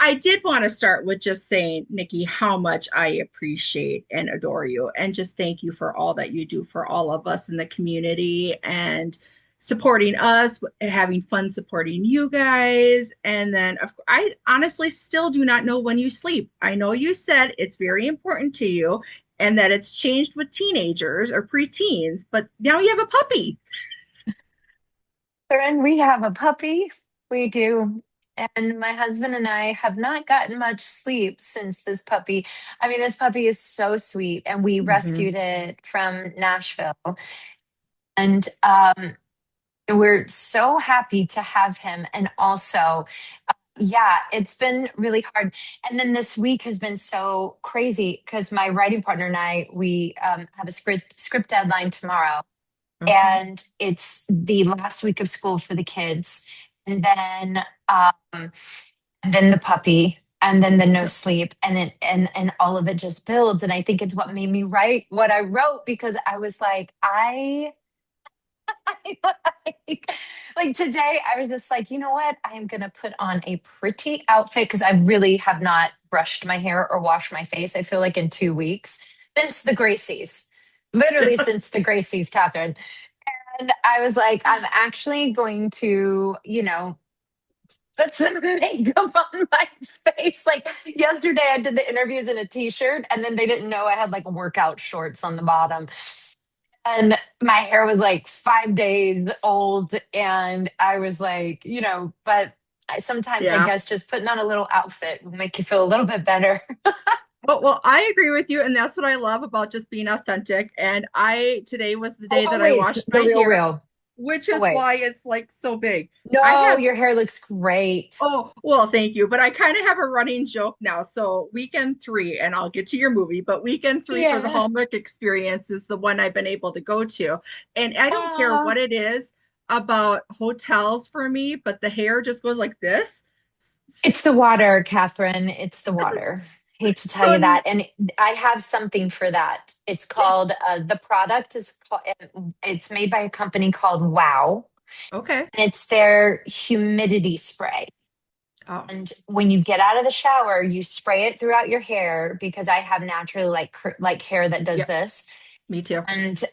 I did want to start with just saying, Nikki, how much I appreciate and adore you, and just thank you for all that you do for all of us in the community and supporting us, having fun supporting you guys. And then, I honestly still do not know when you sleep. I know you said it's very important to you and that it's changed with teenagers or preteens, but now you have a puppy. And we have a puppy. We do. And my husband and I have not gotten much sleep since this puppy. I mean, this puppy is so sweet, and we Mhm. rescued it from Nashville. And we're so happy to have him. And also, yeah, it's been really hard. And then this week has been so crazy because my writing partner and I, we have a script deadline tomorrow, Okay. and it's the last week of school for the kids, and then the puppy, and then the no Yep. sleep, and all of it just builds. And I think it's what made me write what I wrote, because I was like, like, like today I was just like, you know what, I am gonna put on a pretty outfit, because I really have not brushed my hair or washed my face, I feel like, in 2 weeks, since the Gracies, literally since the Gracies, Catherine. And I was like, I'm actually going to, put some makeup on my face. Like yesterday, I did the interviews in a t-shirt, and then they didn't know I had like workout shorts on the bottom. And my hair was like 5 days old. And I was like, but sometimes I Yeah. guess just putting on a little outfit will make you feel a little bit better. Well, I agree with you, and that's what I love about just being authentic. And today was the Oh, day that I always washed the my real, hair, real. which is why Always. it's like so big. I No, have, your hair looks great. oh, well, thank you, but I kind of have a running joke now. So weekend three, and I'll get to your movie, but weekend three for the Yeah. Hallmark experience is the one I've been able to go to. And I don't care Uh, what it is about hotels for me, but the hair just goes like this. It's the water, Catherine. It's the water. Hate to tell you So that. And I have something for that. It's called, the product is called, it's made by a company called Wow. okay. And it's their humidity spray. Oh, And when you get out of the shower, you spray it throughout your hair, because I have naturally like hair that does yep, this. me too. And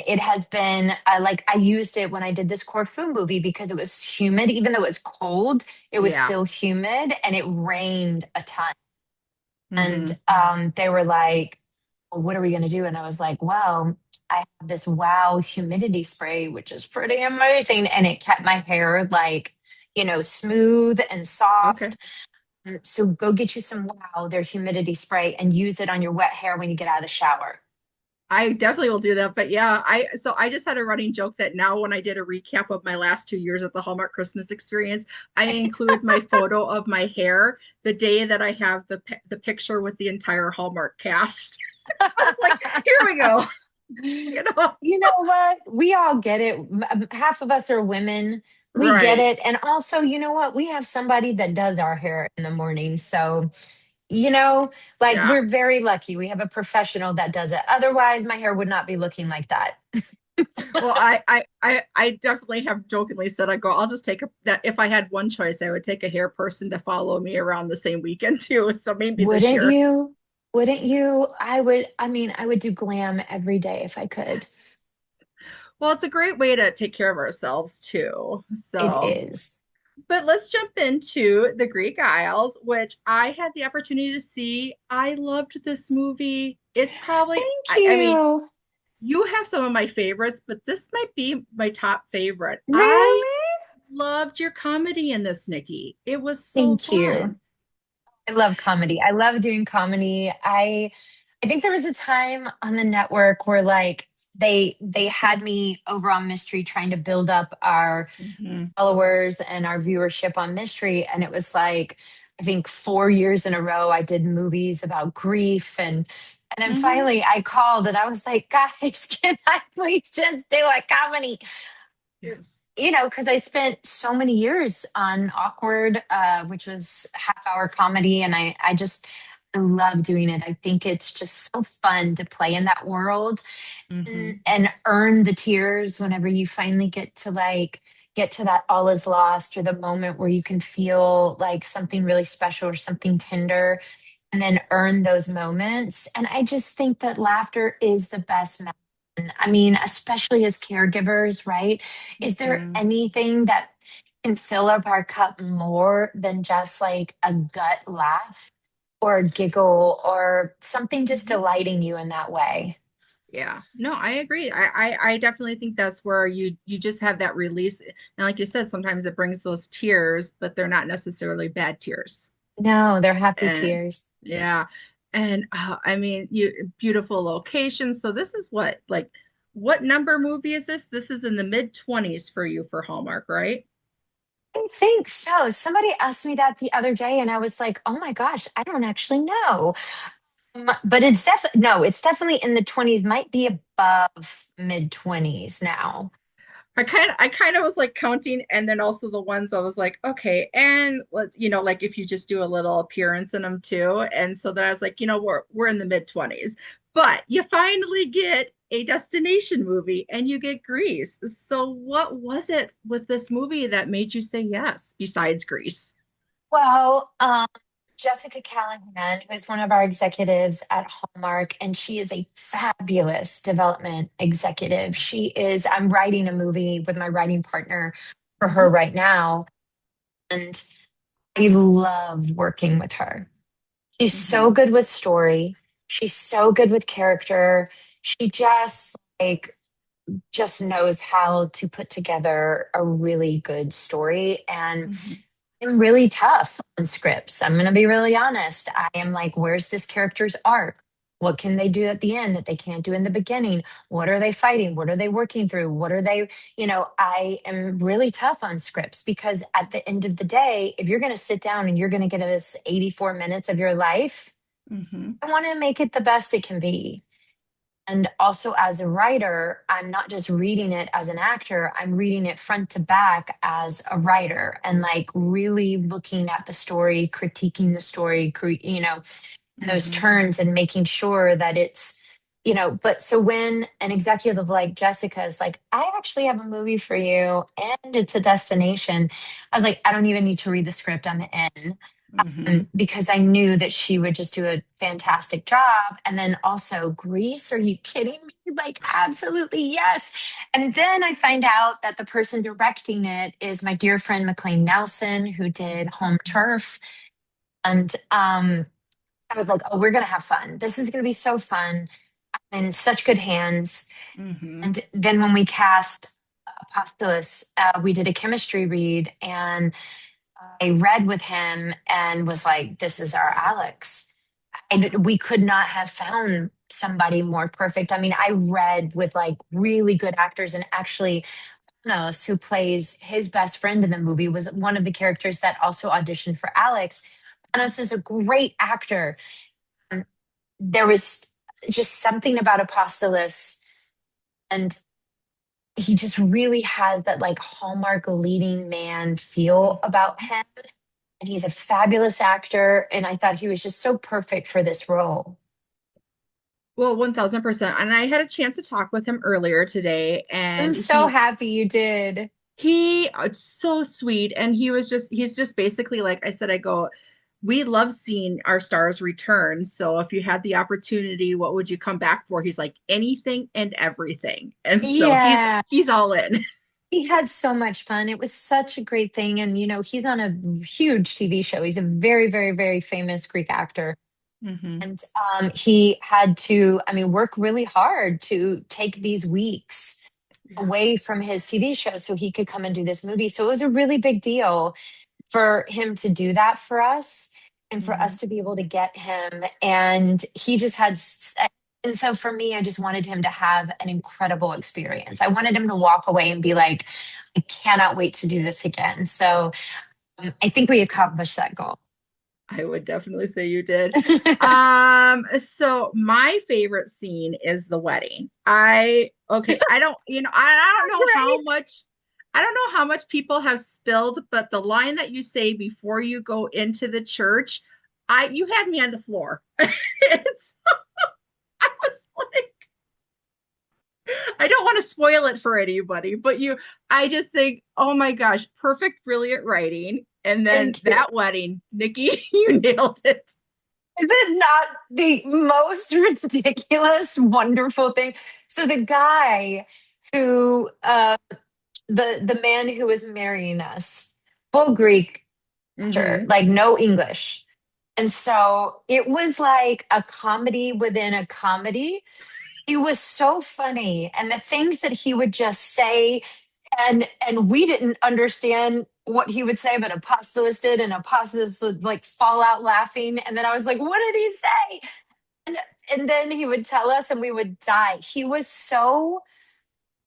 it has been, like, I used it when I did this Corfu movie, because it was humid. Even though it was cold, it was Yeah. still humid, and it rained a ton. And Hmm. they were like, well, what are we going to do? And I was like, well, I have this Wow humidity spray, which is pretty amazing. And it kept my hair like, smooth and Okay. soft. So go get you some Wow, their humidity spray, and use it on your wet hair when you get out of the shower. I definitely will do that. But yeah, I just had a running joke that now when I did a recap of my last 2 years at the Hallmark Christmas experience, I include my photo of my hair the day that I have the picture with the entire Hallmark cast. Like, here we go. You know, You know what? We all get it. Half of us are women. We get right. it. And also, you know what? We have somebody that does our hair in the morning. So, you know, like, Yeah. we're very lucky. We have a professional that does it. Otherwise, my hair would not be looking like that. Well, I definitely have jokingly said I'll just take that if I had one choice, I would take a hair person to follow me around the same weekend too. So maybe this Wouldn't year. you? Wouldn't you? I mean, I would do glam every day if I could. Well, it's a great way to take care of ourselves too. It So, is. but let's jump into the Greek Isles, which I had the opportunity to see. I loved this movie. It's probably, Thank I mean, you. you have some of my favorites, but this might be my top favorite. I Really? loved your comedy in this, Nikki. It was so Thank you. fun. I love comedy. I love doing comedy. I think there was a time on the network where, like, they had me over on Mystery, trying to build up our Mhm. followers and our viewership on Mystery, and it was like, I think 4 years in a row I did movies about grief, and then Mhm. finally I called and I was like, guys, can I please just do a comedy? Yes. Because I spent so many years on Awkward, which was half-hour comedy, and I just, I love doing it. I think it's just so fun to play in that world, and, Mhm. and earn the tears whenever you finally get to, like, get to that all is lost or the moment where you can feel like something really special or something tender and then earn those moments. And I just think that laughter is the best medicine. I mean, especially as caregivers, right? Is there Mhm. anything that can fill up our cup more than just like a gut laugh or a giggle or something just Mhm. delighting you in that way? Yeah, no, I agree. I definitely think that's where you just have that release. And like you said, sometimes it brings those tears, but they're not necessarily bad tears. No, they're happy And tears. yeah, and I mean, you beautiful location. So this is what like what number movie is this? This is in the mid 20s for you for Hallmark, right? I think so. Somebody asked me that the other day, and I was like, "Oh my gosh, I don't actually know." But it's definitely no, it's definitely in the 20s. Might be above mid 20s now. I kind of was like counting, and then also the ones I was like, okay, and let's like if you just do a little appearance in them too. And so then I was like, we're in the mid 20s. But you finally get a destination movie and you get Grease. So what was it with this movie that made you say yes besides Grease? Well, Jessica Callahan, who is one of our executives at Hallmark, and she is a fabulous development executive. I'm writing a movie with my writing partner for her Hmm. right now, and I love working with her. She's so Hmm. good with story. She's so good with character. She just knows how to put together a really good story. And Hmm. I'm really tough on scripts. I'm going to be really honest. I am like, where's this character's arc? What can they do at the end that they can't do in the beginning? What are they fighting? What are they working through? What are they, I am really tough on scripts because at the end of the day, if you're going to sit down and you're going to get us 84 minutes of your life, Hmm. I want to make it the best it can be. And also, as a writer, I'm not just reading it as an actor, I'm reading it front to back as a writer and like really looking at the story, critiquing the story, those Hmm. turns and making sure that but so when an executive like Jessica is like, I actually have a movie for you and it's a destination, I was like, I don't even need to read the script, I'm in. Hmm. Because I knew that she would just do a fantastic job. And then also, Greece, are you kidding me? Like, absolutely yes. And then I find out that the person directing it is my dear friend McLean Nelson, who did Home Turf. And I was like, oh, we're going to have fun. This is going to be so fun. I'm in such good hands. Hmm. And then when we cast Apostolus, we did a chemistry read, and I read with him and was like, this is our Alex. And we could not have found somebody more perfect. I mean, I read with like really good actors, and actually, Panos, who plays his best friend in the movie, was one of the characters that also auditioned for Alex. Panos is a great actor. Um, There was just something about Apostolus, and he just really had that like Hallmark leading man feel about him. And he's a fabulous actor. And I thought he was just so perfect for this role. Well, 1000%. And I had a chance to talk with him earlier today, I'm and so happy you did. it's so sweet. And he's just basically like I said, I go, we love seeing our stars return. So if you had the opportunity, what would you come back for? He's like anything and everything. And so Yeah. he's all in. He had so much fun. It was such a great thing. And, he's on a huge TV show. He's a very, very, very famous Greek actor. Hmm. And he had to, I mean, work really hard to take these weeks Yeah. away from his TV show so he could come and do this movie. So it was a really big deal for him to do that for us and for Hmm. us to be able to get him. And he just and so for me, I just wanted him to have an incredible experience. I wanted him to walk away and be like, I cannot wait to do this again. So I think we accomplished that goal. I would definitely say you did. So my favorite scene is the wedding. Okay, Right. I don't know how much people have spilled, but the line that you say before you go into the church, you had me on the floor. It's, I was like, I don't want to spoil it for anybody, but I just think, oh my gosh, perfect, brilliant writing. And then Thank you. that wedding, Nikki, you nailed it. Is it not the most ridiculous, wonderful thing? So the guy who, the man who was marrying us, full Greek, actor, Hmm. like no English. And so it was like a comedy within a comedy. He was so funny, and the things that he would just say, and we didn't understand what he would say, but Apostolos did, and Apostolos would like fall out laughing. And then I was like, what did he say? And, and then he would tell us, and we would die. He was so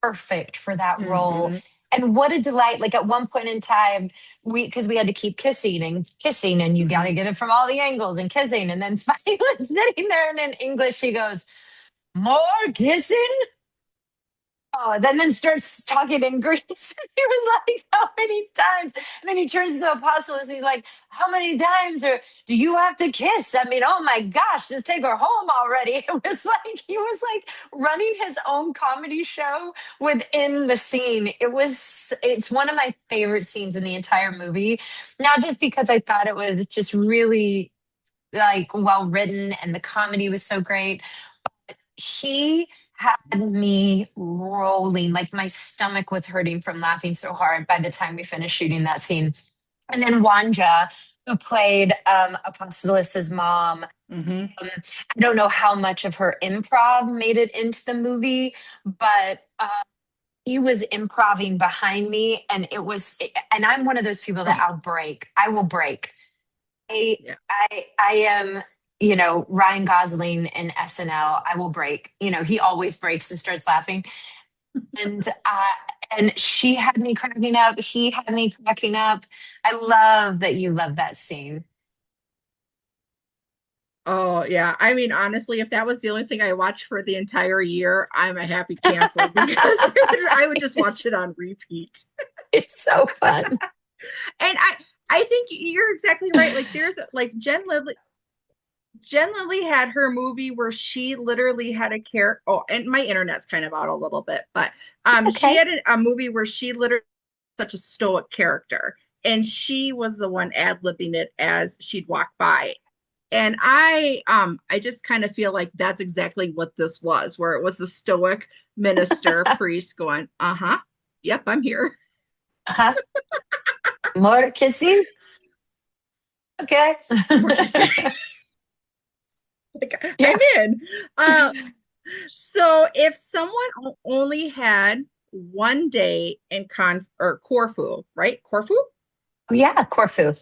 perfect for that role. Hmm. And what a delight. Like at one point in time, because we had to keep kissing and kissing, and you got Hmm. to get it from all the angles and kissing. And then finally sitting there, and in English, he goes, more kissing? Oh, then starts talking in Greece. He was like, how many times? And then he turns to Apostle and he's like, how many times or do you have to kiss? I mean, oh my gosh, just take her home already. It was like he was like running his own comedy show within the scene. It's one of my favorite scenes in the entire movie. Not just because I thought it was just really like well written and the comedy was so great. He had me rolling, like my stomach was hurting from laughing so hard by the time we finished shooting that scene. And then Wanja, who played Apostolos' mom, Hmm. I don't know how much of her improv made it into the movie, but he was improving behind me, and and I'm one of those people that Oh, I'll break. I will break. I yeah. I am, Ryan Gosling in SNL. I will break. He always breaks and starts laughing. And she had me cracking up. He had me cracking up. I love that you love that scene. Oh, yeah. I mean, honestly, if that was the only thing I watched for the entire year, I'm a happy camper because I would just watch it it's on repeat. it's so fun. And I think you're exactly right. Like there's like Jen Lilly had her movie where she literally had a character. Oh, and my internet's kind of out a little bit, but It's she okay. had a movie where she literally such a stoic character, and she was the one ad-libbing it as she'd walk by. And I just kind of feel like that's exactly what this was, where it was the stoic minister priest going, uh-huh, yep, I'm here. Uh-huh. More kissing? Okay. We're kissing. Like, I'm Yeah. in. So if someone only had one day in Corfu, right? Corfu? Yeah, Corfu.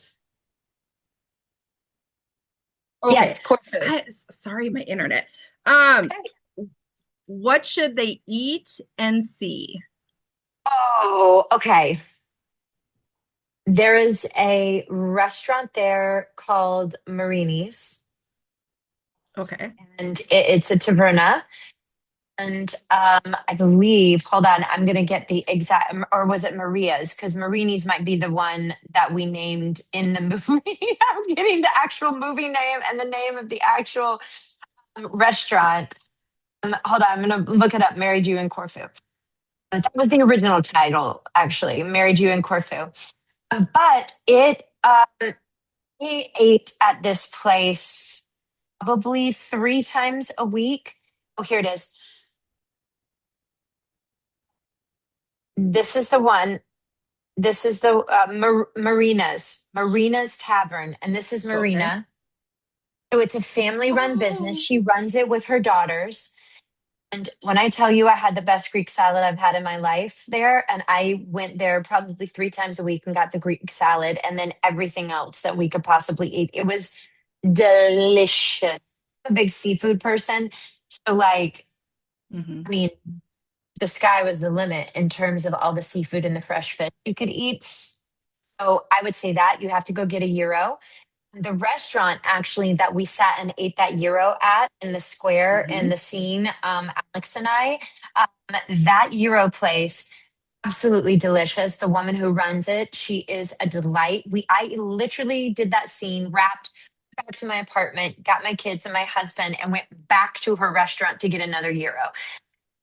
Okay. Yes, Corfu. Sorry, my internet. Um, Okay. what should they eat and see? Oh, okay. There is a restaurant there called Marini's, Okay. and it's a taverna. And I believe, hold on, I'm going to get the exact, or was it Maria's? Because Marini's might be the one that we named in the movie. I'm getting the actual movie name and the name of the actual restaurant. Hold on, I'm going to look it up. Married You in Corfu. That was the original title, actually. Married You in Corfu. But we ate at this place probably 3 times a week. Oh, here it is. This is the one. This is the Marina's Tavern, and this is Okay. Marina. So it's a family-run business. Oh. She runs it with her daughters. And when I tell you I had the best Greek salad I've had in my life there, and I went there probably 3 times a week and got the Greek salad and then everything else that we could possibly eat. It was delicious. I'm a big seafood person. So, like, Hmm. I mean, the sky was the limit in terms of all the seafood and the fresh fish you could eat. So, I would say that you have to go get a euro. The restaurant actually that we sat and ate that gyro at in the square in Hmm. the scene, Alex and I, that gyro place, absolutely delicious. The woman who runs it, she is a delight. I literally did that scene, wrapped back to my apartment, got my kids and my husband, and went back to her restaurant to get another gyro.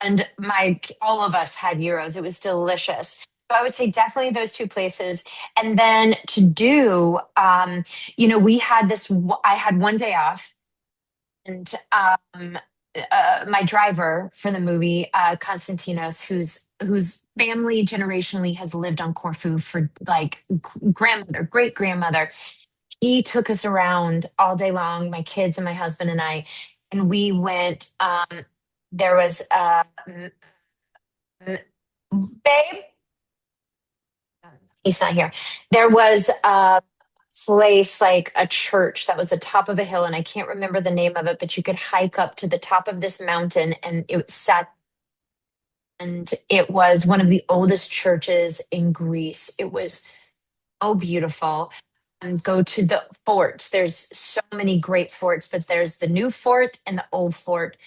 and my all of us had gyros. It was delicious. So I would say definitely those two places. And then to do, we had this. I had one day off, and my driver for the movie, Konstantinos, whose family generationally has lived on Corfu for like grandmother, great grandmother. He took us around all day long, my kids and my husband and I, and we went. There was babe. He's not here. There was a place like a church that was the top of a hill, and I can't remember the name of it, but you could hike up to the top of this mountain, and it sat. And it was one of the oldest churches in Greece. It was so beautiful. And go to the forts. There's so many great forts, but there's the new fort and the old fort.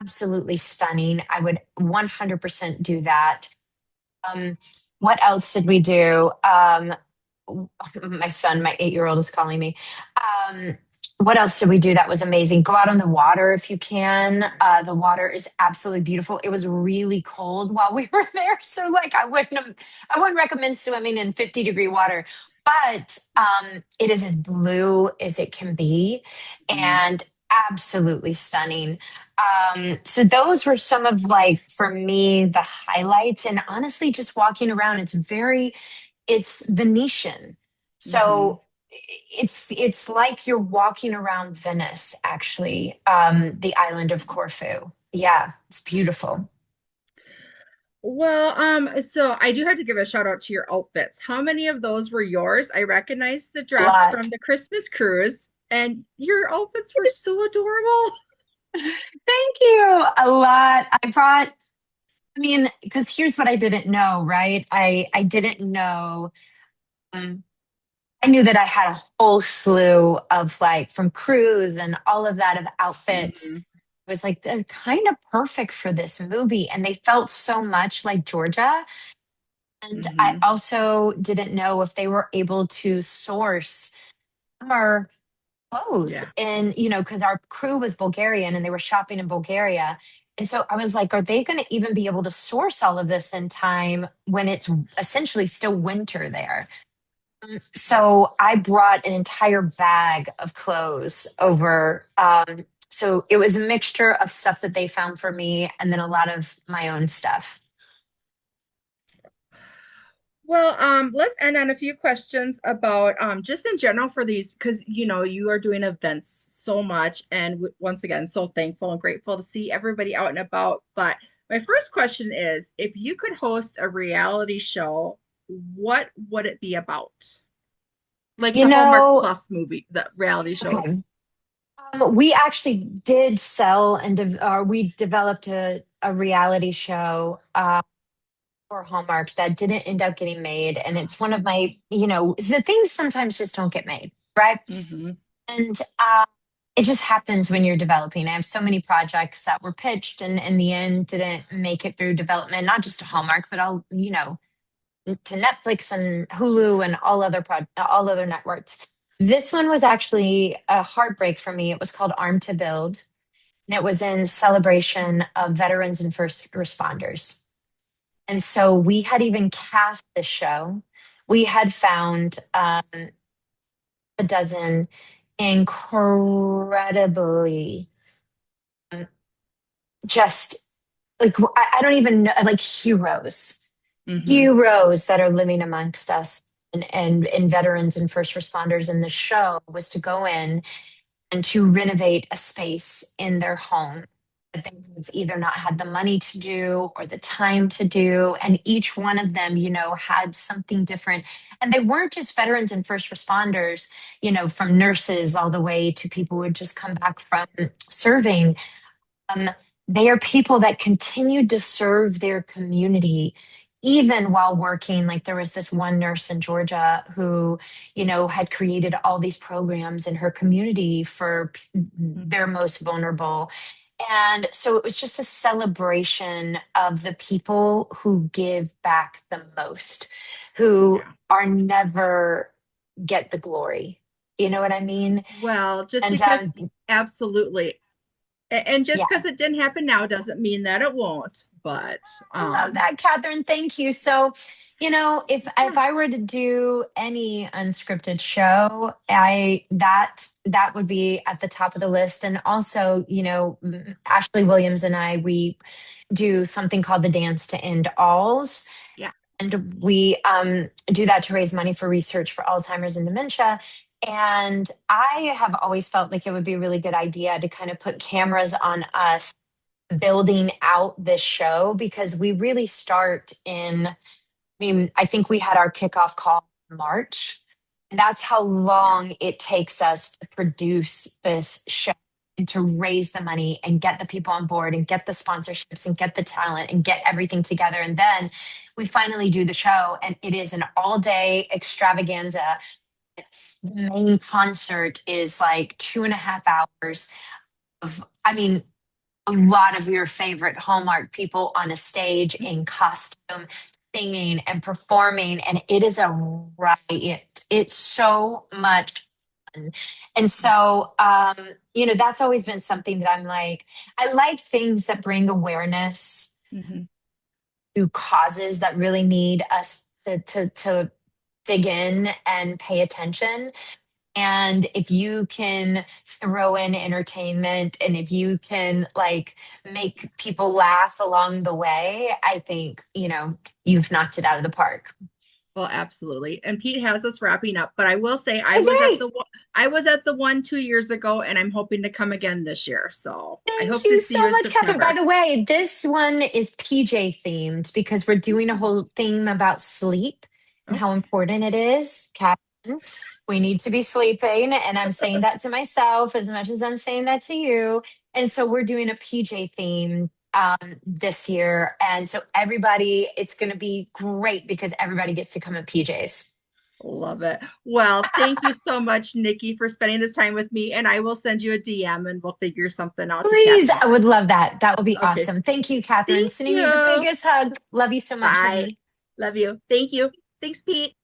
Absolutely stunning. I would 100% do that. Um, what else did we do? My son, my 8-year-old, is calling me. Um, what else did we do that was amazing? Go out on the water if you can. The water is absolutely beautiful. It was really cold while we were there, so like I wouldn't recommend swimming in 50-degree water, but it is as blue as it can be, Mm-hmm. and absolutely stunning. So those were some of like for me the highlights, and honestly, just walking around, it's Venetian. Mm-hmm. So it's like you're walking around Venice, actually, the island of Corfu. Yeah, it's beautiful. Well, so I do have to give a shout out to your outfits. How many of those were yours? I recognized the A dress from lot. the Christmas cruise, and your outfits were so adorable. Thank you. A lot. I mean, because here's what I didn't know, right? I didn't know. um, I knew that I had a whole slew of like from cruise and all of that of outfits. Mm-hmm. It was like they're kind of perfect for this movie, and they felt so much like Georgia. And I Mm-hmm. also didn't know if they were able to source summer clothes. Yeah. And, because our crew was Bulgarian and they were shopping in Bulgaria. And so I was like, are they going to even be able to source all of this in time when it's essentially still winter there? So I brought an entire bag of clothes over. So it was a mixture of stuff that they found for me and then a lot of my own stuff. Well, let's end on a few questions about just in general for these, because you are doing events so much, and once again, so thankful and grateful to see everybody out and about. But my first question is, if you could host a reality show, what would it be about? Like You the Hallmark know, Plus movie, the reality shows. okay. We actually did sell and we developed a reality show for Hallmark that didn't end up getting made. And it's one of my, the things sometimes just don't get made, right? Mm-hmm. And it just happens when you're developing. I have so many projects that were pitched and in the end didn't make it through development, not just to Hallmark, but to Netflix and Hulu and all other networks. This one was actually a heartbreak for me. It was called Arm to Build, and it was in celebration of veterans and first responders. And so we had even cast the show. We had found a dozen incredibly um, just like I don't even know, like Mm-hmm. heroes that are living amongst us, and veterans and first responders. In the show was to go in and to renovate a space in their home that they have either not had the money to do or the time to do. And each one of them, had something different. And they weren't just veterans and first responders, from nurses all the way to people who had just come back from serving. um, they are people that continued to serve their community even while working. Like there was this one nurse in Georgia who, had created all these programs in her community for their most vulnerable. And so it was just a celebration of the people who give back the most, who Yeah. are never get the glory. You know what I mean? Well, just And because absolutely. And just Yeah. because it didn't happen now doesn't mean that it won't. But I love that, Catherine. Thank you. So, if yeah, I were to do any unscripted show, I that would be at the top of the list. And also, Ashley Williams and I, we do something called the Dance to End ALZ, yeah, and we do that to raise money for research for Alzheimer's and dementia. And I have always felt like it would be a really good idea to kind of put cameras on us building out this show, because we really start in, I mean, I think we had our kickoff call in March. And that's how yeah. long it takes us to produce this show and to raise the money and get the people on board and get the sponsorships and get the talent and get everything together. And then we finally do the show, and it is an all day extravaganza. The main concert is like 2.5 hours of, I mean, a lot of your favorite Hallmark people on a stage in costume, singing and performing, and it is a riot. It's so much fun. And so, that's always been something that I'm like, I like things that bring awareness Hmm. to causes that really need us to dig in and pay attention. And if you can throw in entertainment and if you can like make people laugh along the way, I think, you've knocked it out of the park. Well, absolutely. And Pete has us wrapping up, but I will say Okay. I was at the one 2 years ago, and I'm hoping to come again this year. So I Thank hope to you see so you in much, Catherine. By September. the way, this one is PJ themed because we're doing a whole theme about sleep and how Okay. important it is. Catherine, we need to be sleeping. And I'm saying that to myself as much as I'm saying that to you. And so we're doing a PJ theme this year. And so everybody, it's going to be great because everybody gets to come in PJs. Love it. Well, thank you so much, Nikki, for spending this time with me. And I will send you a DM and we'll figure something out to chat Please, I more. would love that. That would be Okay. awesome. Thank you, Catherine. Thank Sending you the you. biggest hug. Love you so much, Bye. honey. Love you. Thank you. Thanks, Pete.